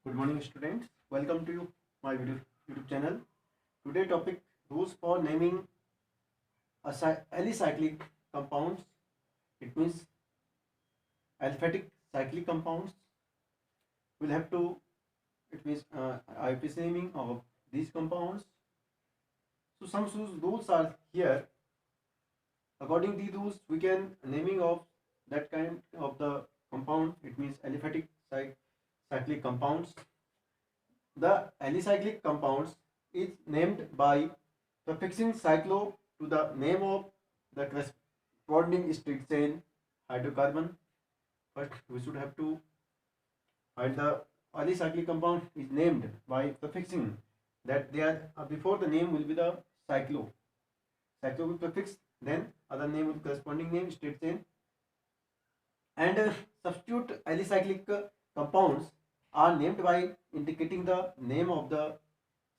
Good morning, students. Welcome to my YouTube channel. Today topic rules for naming alicyclic compounds. It means aliphatic cyclic compounds. We'll have to. It means IPC naming of these compounds. So some rules are here. According to these rules, we can naming of that kind of the compound. It means aliphatic cyclic compounds. The alicyclic compounds is named by prefixing cyclo to the name of the corresponding state chain hydrocarbon. First, we should have to find the alicyclic compound is named by prefixing that they are before the name will be the cyclo. Cyclo will prefix, then other name will corresponding name state chain, and substitute alicyclic compounds are named by indicating the name of the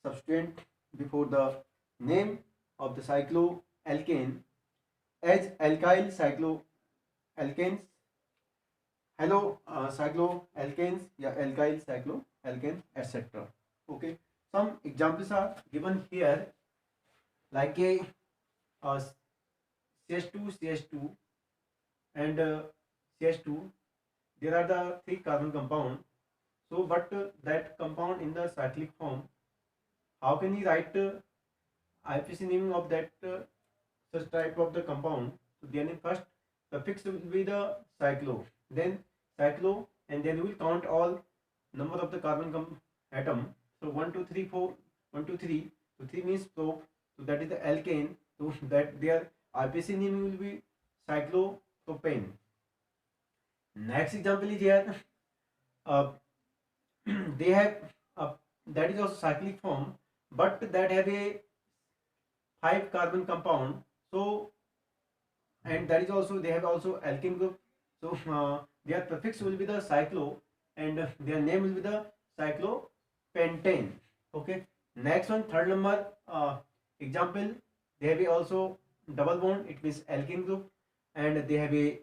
substituent before the name of the cycloalkane as alkyl cycloalkanes, hello cycloalkanes, yeah, alkyl cycloalkanes, etc. Okay, some examples are given here, like a CH2 and CH2. There are the three carbon compound. So but that compound in the cyclic form, how can we write IPC naming of that such type of the compound? So then first suffix will be the cyclo, then cyclo, and then we will count all number of the carbon atom. So 1 2 3 4, 1 2 3, so 3 means prop, so that is the alkane, so that their IPC naming will be cyclopropane. Next example is here, uh, they have that is also cyclic form, but that have a 5 carbon compound. So and that is also they have also alkene group. So their prefix will be the cyclo, and their name will be the cyclopentane. Okay, next one, third number example, they have a also double bond, it means alkene group, and they have a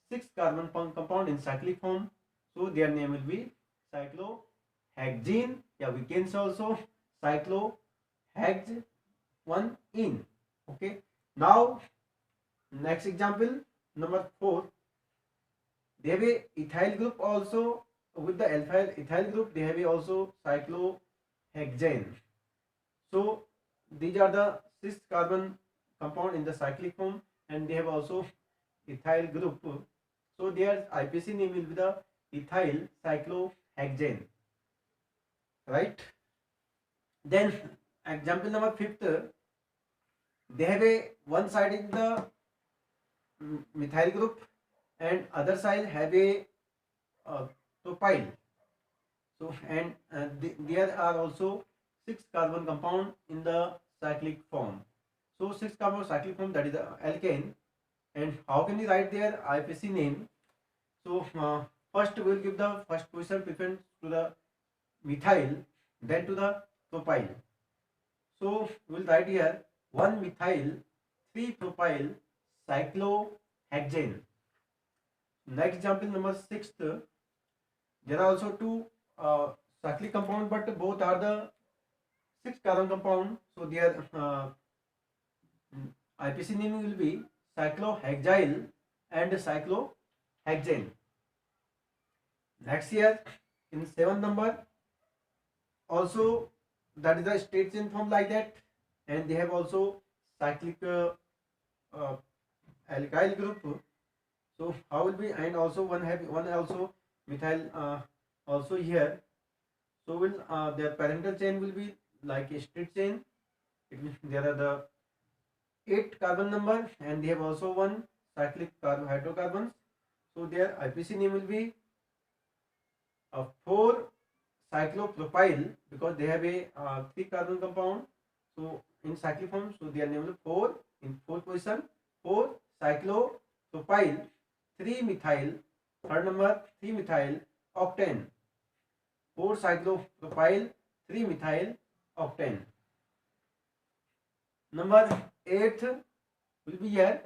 6 carbon compound in cyclic form. So their name will be cyclohexene, yeah, we can say also cyclohex 1 in. Okay, now next example, number 4, they have a ethyl group also. With the alpha ethyl group, they have a also cyclohexane. So these are the 6 carbon compound in the cyclic form, and they have also ethyl group. So their IPC name will be the ethyl cyclohexane, right? Then example number 5th, they have a one side in the methyl group and other side have a propyl. So and there are also 6 carbon compound in the cyclic form. So 6 carbon cyclic form, that is the alkane. And how can we write their IPC name? So first we will give the first position preference to the methyl, then to the propyl. So we will write here 1 methyl 3 propyl cyclohexane. Next example number 6th, there are also 2 cyclic compound, but both are the 6 carbon compound. So their IPC name will be cyclohexyl and cyclohexane. Next here in 7th number, also that is the state chain form like that, and they have also cyclic alkyl group. So how will be, and also one also methyl also here. So will their parental chain will be like a straight chain. It means there are the 8 carbon number, and they have also one cyclic hydrocarbons. So their IPC name will be 4 cyclopropyl, because they have a 3 carbon compound. So in cyclic form, so their name will be 4 in 4th position, 4 cyclopropyl 3 methyl, third number 3 methyl octane, 4 cyclopropyl 3 methyl octane. Number 8th will be here,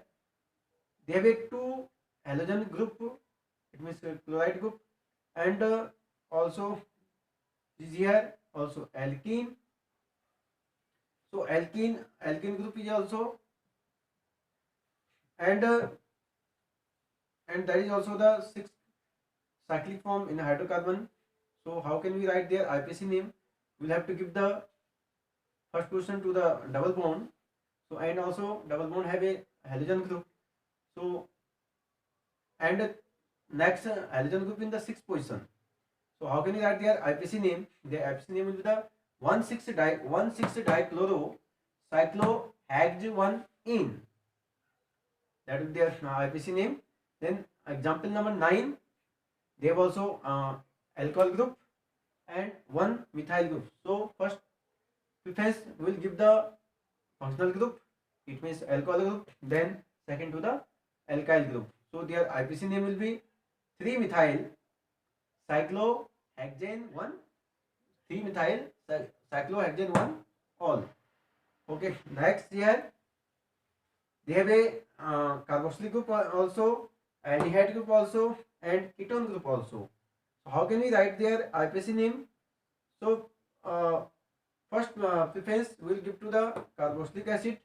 they have a 2 halogen group, it means chloride group, and also is here also alkene. So alkene group is also, and that is also the sixth cyclic form in hydrocarbon. So how can we write their IPC name? We'll have to give the first position to the double bond. So and also double bond have a halogen group. So and next halogen group in the sixth position. So how can you write their IPC name? Their IPC name will be the 1,6-dichloro cyclohexane. That will be their IPC name. Then example number 9. They have also alcohol group and one methyl group. So first preference will give the functional group. It means alcohol group. Then second to the alkyl group. So their IPC name will be 3-methyl cyclohexane 1. 3-methyl cyclohexane 1 all. Okay. Next here they have a carboxylic group also, aldehyde group also, and ketone group also. So how can we write their IPC name? So first preference will give to the carboxylic acid,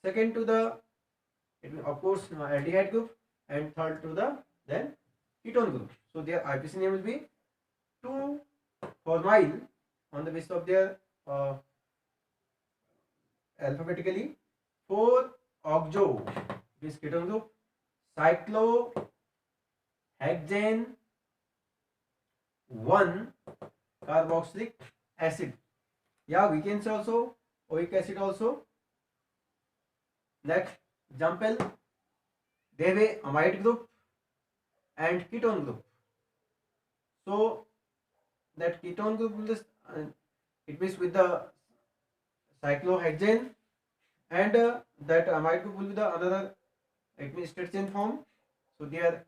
second to the of course aldehyde group, and third to the then ketone group. So their IPC name will be 2-formyl on the basis of their alphabetically 4-oxo this ketone group, cyclohexane 1 carboxylic acid. Yeah, we can say also oic acid also. Next example, they have a amide group and ketone group. So that ketone group will just it means with the cyclohexane, and that amide group will be the another, it means straight chain form. So their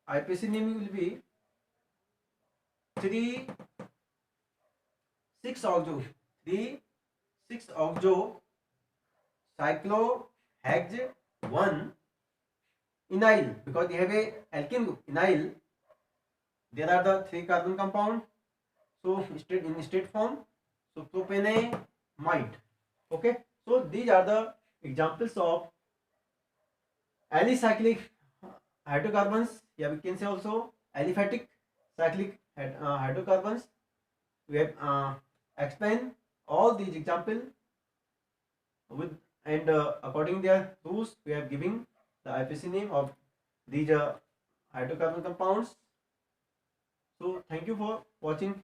IPC name will be 3-6-oxo 3-6-oxo cyclohexane 1 enyl, because they have a alkene group enyl. There are the 3 carbon compound. So in state form, so propanamide. Okay. So these are the examples of alicyclic hydrocarbons. Yeah, we can say also aliphatic cyclic hydrocarbons. We have explained all these examples with, and according their rules we are giving the IPC name of these hydrocarbon compounds. So thank you for watching.